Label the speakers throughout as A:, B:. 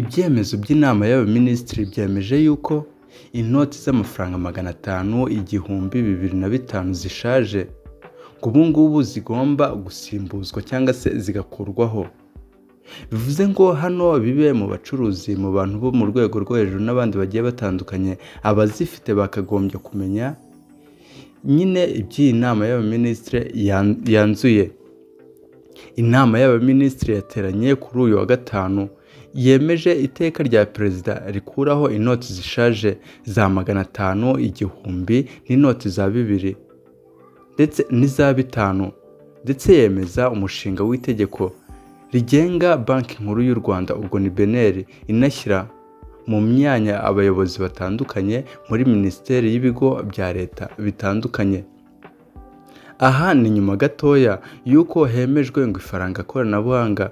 A: Ibyemezo by'inama y'abaminisitiri byemeje yuko inoti z'amafaranga 500, 1000, 2005 zishaje ngo ubu ngubu zigomba gusimbuzwa cyangwa se zigakurwaho. Bivuze ngo hano bibe mu bacuruzi, mu bantu bo mu rwego rwo hejuru n'abandi bagiye batandukanye, abazifite bakagombye kumenya nyine iby'iyi nama y'abaminisitiri yanzuye. Inama y'abaminisitiri yateranye kuri uyu wa gatanu, yemeje iteka rya perezida rikuraho inoti zishaje za 500, 1000 n'inoti za 2000 ndetse n'iza 5, ndetse yemeza umushinga w'itegeko rigenga Banki Nkuru y'u Rwanda, ubwo ni BNR, inashyira mu myanya abayobozi batandukanye muri minisiteri y'ibigo bya leta bitandukanye. Aha ni nyuma gatoya yuko hemejwe ngo ifaranga koranabuhanga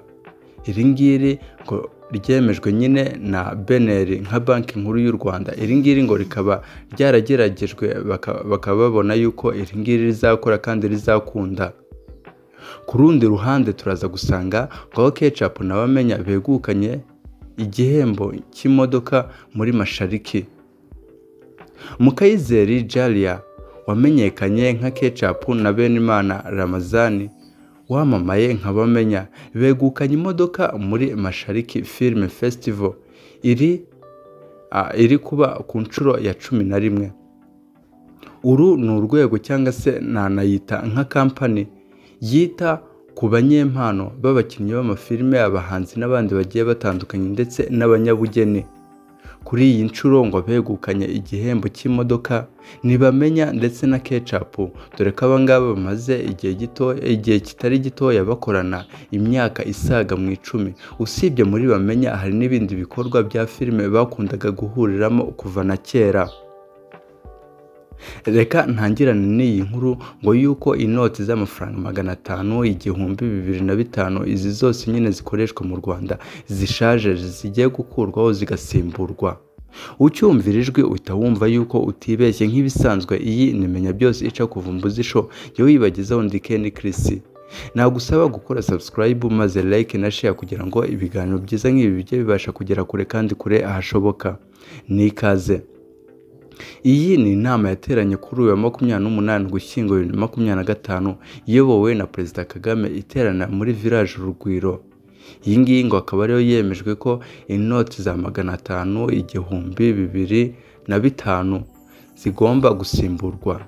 A: iri ngiri ngo ryemejwe nyine na BNR nka Banki Nkuru y'u Rwanda. Iri ngiri ngo rikaba ryarageragejwe bakaba babona yuko iri ngiri rizakora kandi rizakunda. Ku rundi ruhande turaza gusanga ngo Ketchup n'abamenya begukanye igihembo cy'imodoka muri Mashariki. Mukayizeri Jalia wamenyekanye nka Ketchup na Benimana Ramazani wamamaye nka Bamenya begukanye imodoka muri Mashariki Film Festival iri kuba ku nshuro ya 11. Uru ni urwego cyangwa se nanayita nka kampani yita ku banyempano b'abakinnyi b'amafilime, abahanzi n'abandi bagiye batandukanye ndetse n'abanyabugeni. Kuri iyi nshuro ngo begukanye igihembo cy'imodoka ni Bamenya ndetse na Ketchup, dore ko abangaba bamaze igihe kitari gitoya bakorana imyaka isaga mu 10. Usibye muri Bamenya hari n'ibindi bikorwa bya filime bakundaga guhuriramo kuva na kera. Reka ntangirane n'iyi nkuru ngo yuko inoti z'amafaranga 500, 1000, 2005 izi zose nyine zikoreshwa mu Rwanda zishaje zigiye gukurwaho zigasimburwa. Ucyumvira ijwi uhita wumva yuko utibeshye nk'ibisanzwe. Iyi nimenya byose ica kuvumbuza isho yo wibagezaho ndi Ken Chris. Nagusaba gukora subscribe maze like na share kugira ngo ibiganiro byiza nk'ibi bijye bibasha kugera kure kandi kure ahashoboka. Nikaze. Iyi ni inama yateranye kuri uyu wa 28 Ugushyingo 2025 iyobowe na Perezida Kagame, iterana muri Village Urugwiro. Iyi ngiyi ngo akaba ariyo yemejwe ko inoti za 500, 1000, 2005 zigomba gusimburwa.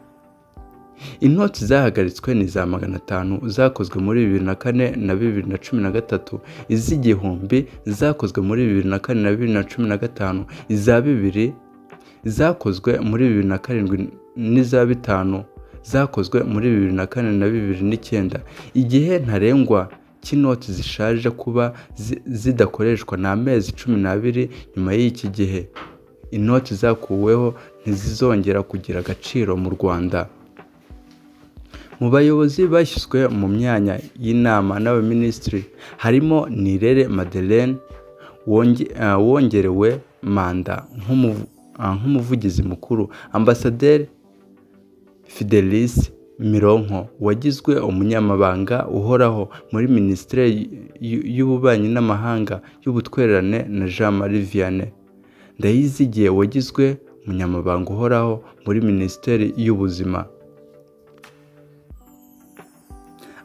A: Inoti zahagaritswe ni za 500 zakozwe muri 2004 na 2013, iz'igihumbi zakozwe muri 2004 na 2015, iza 2000 zakozwe muri 2007 n'iza 5 zakozwe muri 2004 na 2009. Igihe ntarengwa cy'inoti zishaje kuba zidakoreshwa na amezi 12 nyuma y'iki gihe. Inoti zakuweho ntizizongera kugira agaciro mu Rwanda. Mu bayobozi bashyizwe mu myanya y'inama n'abaminisitiri harimo Nirere Madeleine wongerewe manda nk'umuvugizi mukuru, Ambasaderi Fidelis Mironko wagizwe umunyamabanga uhoraho muri Minisiteri y'Ububanyi n'Amahanga y'Ubutwererane, na Jean-Marie Vianney Ndayizigiye wagizwe umunyamabanga uhoraho muri Minisiteri y'Ubuzima.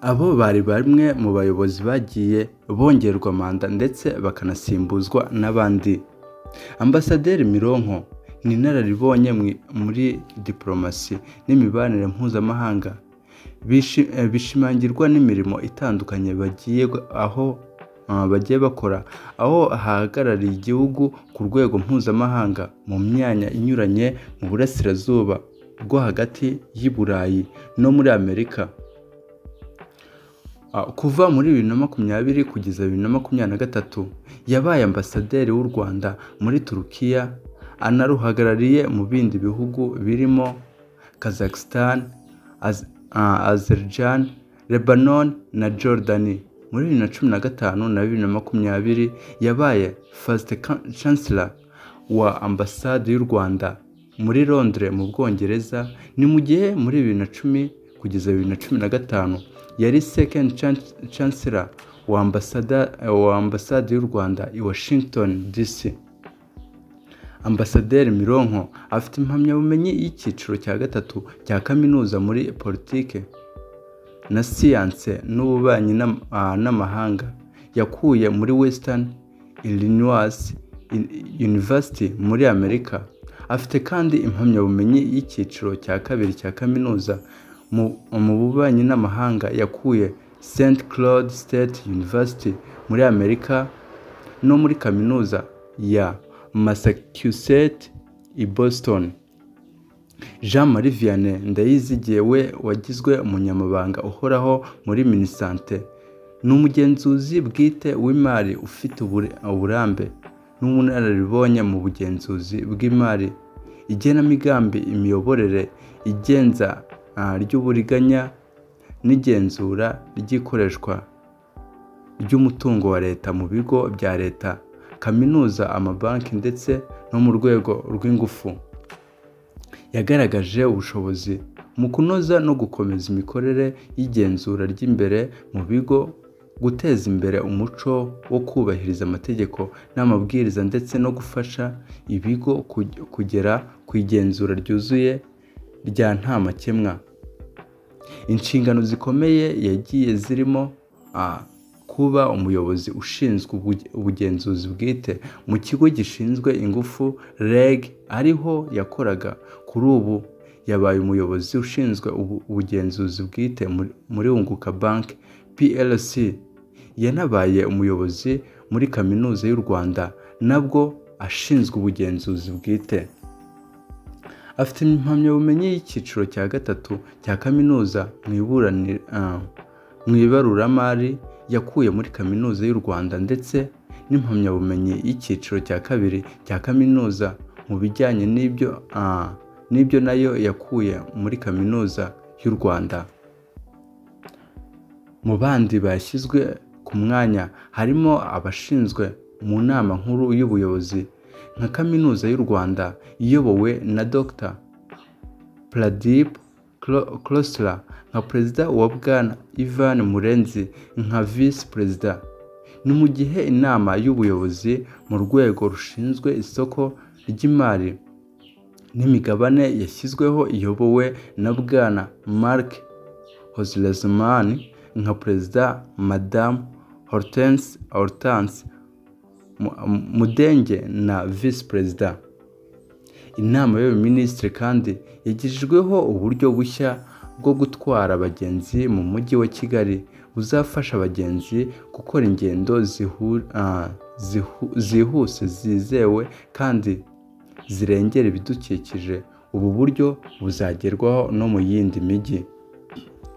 A: Abo bari bamwe mu bayobozi bagiye bongerwa manda ndetse bakanasimbuzwa n'abandi. Ambasaderi Mironko ni inararibonye muri diplomasi n'imibanire mpuzamahanga, bishimangirwa n'imirimo itandukanye bagiye bakora, aho ahagarariye igihugu ku rwego mpuzamahanga mu myanya inyuranye mu burasirazuba bwo hagati y'i Burayi no muri Amerika. Kuva muri 2020 kugeza 2023 yabaye ambasaderi w'u Rwanda muri Turukiya, anaruhagarariye mu bindi bihugu birimo Kazakhstan, Azerbaijan, Lebanon na Jordan. Muri 2015 na 2020 yabaye First Chancellor wa ambasade y'u Rwanda muri Londres mu Bwongereza. Ni mu gihe muri 2010 kugeza 2015 yari Second Chancellor wa ambasade y'u Rwanda i Washington DC. Ambasaderi Mironko afite impamyabumenyi y'icyiciro cya gatatu cya kaminuza muri politike na siyanse n'ububanyi n'amahanga yakuye muri Western Illinois University muri Amerika. Afite kandi impamyabumenyi y'icyiciro cya kabiri cya kaminuza mu bubanyi n'amahanga yakuye St. Cloud State University muri Amerika no muri kaminuza ya Massachusetts i Boston. Jean-Marie Vianney Ndayizigiye we wagizwe umunyamabanga uhoraho muri Minisante ni umugenzuzi bwite w'imari ufite uburambe n'ubunararibonye mu bugenzuzi bw'imari, igenamigambi, imiyoborere, igenza ry'uburiganya n'igenzura ry'ikoreshwa ry'umutungo wa leta mu bigo bya leta, kaminuza, amabanki ndetse no mu rwego rw'ingufu. Yagaragaje ubushobozi mu kunoza no gukomeza imikorere y'igenzura ry'imbere mu bigo, guteza imbere umuco wo kubahiriza amategeko n'amabwiriza ndetse no gufasha ibigo kugera ku igenzura ryuzuye rya nta makemwa. Inshingano zikomeye yagiye zirimo kuba umuyobozi ushinzwe ubugenzuzi bwite mu kigo gishinzwe ingufu REG ariho yakoraga. Kuri ubu yabaye umuyobozi ushinzwe ubugenzuzi bwite muri Unguka Bank PLC. Yanabaye umuyobozi muri Kaminuza y'u Rwanda nabwo ashinzwe ubugenzuzi bwite. Afite impamyabumenyi y'icyiciro cya gatatu cya kaminuza mu ibaruramari yakuye muri Kaminuza y'u Rwanda ndetse n'impamyabumenyi y'icyiciro cya kabiri cya kaminuza mu bijyanye n'ibyo nayo yakuye muri Kaminuza y'u Rwanda. Mu bandi bashyizwe ku mwanya harimo abashinzwe mu nama nkuru y'ubuyobozi nka Kaminuza y'u Rwanda iyobowe na Dr. Pradip Khosla nka perezida wa Bwana Ivan Murenzi nka visi perezida. Ni mu gihe inama y'ubuyobozi mu rwego rushinzwe isoko ry'imari n'imigabane yashyizweho iyobowe na Bwana Mark Hozlezman nka perezida, Madame Hortense Mudenge na visi perezida. Inama y'abaminisitiri kandi yagejejweho uburyo bushya bwo gutwara abagenzi mu mujyi wa Kigali buzafasha abagenzi gukora ingendo zihuse, zizewe kandi zirengera ibidukikije. Ubu buryo buzagerwaho no mu yindi mijyi.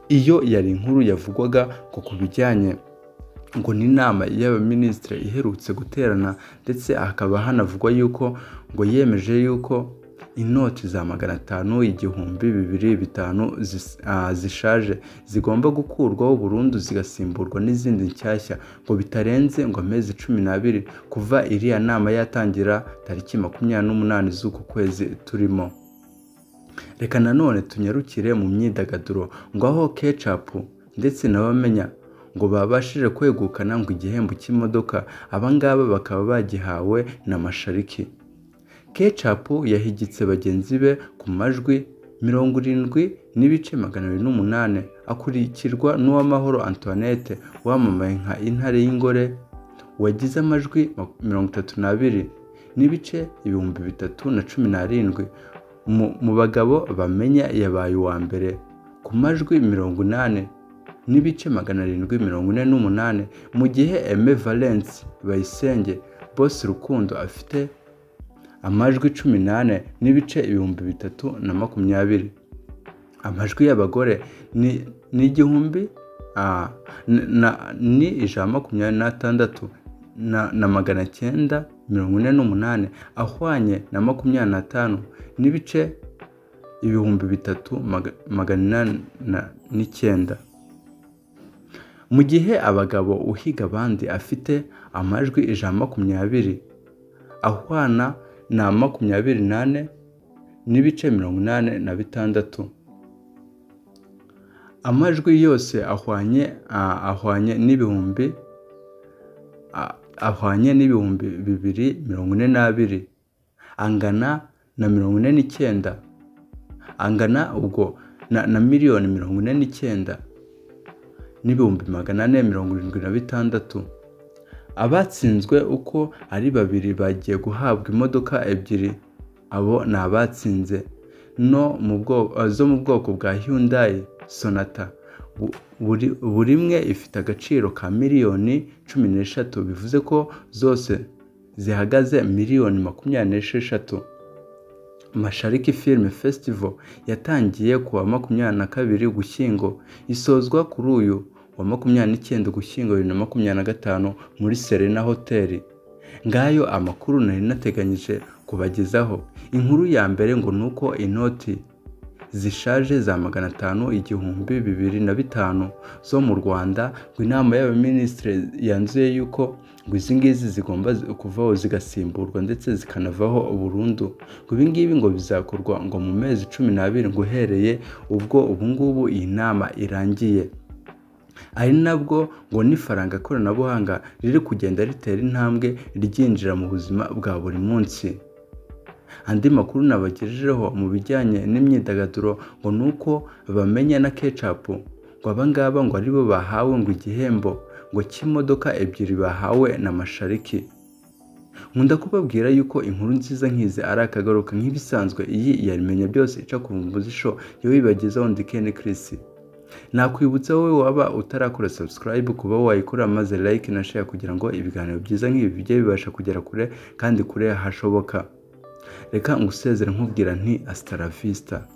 A: Iyo yari inkuru yavugwaga ku bijyanye ngo ni inama y'abaminisitiri iherutse guterana, ndetse hakaba hanavugwa yuko ngo yemeje yuko inoti za 500, 1000, 2000, 5000 zishaje zigomba gukurwaho burundu zigasimburwa n'izindi nshyashya ngo bitarenze ngo amezi 12 kuva iriya nama yatangira tariki 28 z'uku kwezi turimo. Reka nanone tunyarukire mu myidagaduro ngo aho Ketchup ndetse n'abamenya ngo babashije kwegukana ngo igihembo cy'imodoka, abangaba bakaba bagihawe na Mashariki. Ketchup yahigitse bagenzi be ku majwi 70.208 akurikirwa n'Uwamahoro Antoinette wamamaye nka Intare y'Ingore wagize amajwi 32.317. Mu bagabo bamenya yabaye uwa mbere ku majwi 80.748, mu gihe Aime Valence Bayisenge Boss Rukundo afite amajwi 18.320. Amajwi y'abagore ni 126,948 ahwanye na 25,389. Mu gihe abagabo uhiga abandi afite amajwi 120 ahwana na 28,86. Amajwi yose ahwanye n'ibihumbi ahwanye n'ibihumbi 242, angana na 49, angana ubwo na miliyoni 49 n'ibihumbi 476. Abatsinzwe uko ari babiri bagiye guhabwa imodoka ebyiri. Abo ni abatsinze zo mu bwoko bwa Hyundai Sonata. Buri imwe ifite agaciro ka miliyoni 13, bivuze ko zose zihagaze miliyoni 26. Mashariki Film Festival yatangiye kuwa 22 Ugushyingo, isozwa kuri uyu wa 29 Ugushyingo 2025 muri Serena Hotel. Ngayo amakuru nari nateganyije kubagezaho. Inkuru ya mbere ngo nuko inoti zishaje za 500, igihumbi 2005 zo mu Rwanda, ngo inama y'abaminisitiri yanzuye yuko ngo izi ngizi zigomba kuvaho zigasimburwa ndetse zikanavaho burundu. Ngo ibi ngibi ngo bizakorwa ngo mu mezi 12 ngo uhereye ubwo ubungubu iyi nama irangiye. Ari nabwo ngo n'ifaranga koranabuhanga riri kugenda ritera intambwe ryinjira mu buzima bwa buri munsi. Andi makuru nabagejejeho mu bijyanye n'imyidagaduro ngo nuko bamenya na Ketchup, ngo abangaba ngo aribo bahawe ngo igihembo ngo cy'imodoka ebyiri bahawe na Mashariki. Nkunda kubabwira yuko inkuru nziza nkize ari akagaruka nk'ibisanzwe. Iyi yarimenya byose ica ku muzisho yo wibagezaho ndi Ken Chris. Nakwibutsa wowe waba utarakora subscribe kuba wayikora maze like na share kugira ngo ibiganiro byiza nk'ibi bijye bibasha kugera kure kandi kure hashoboka. Reka ngusezere nkubwira nti hasta la vista.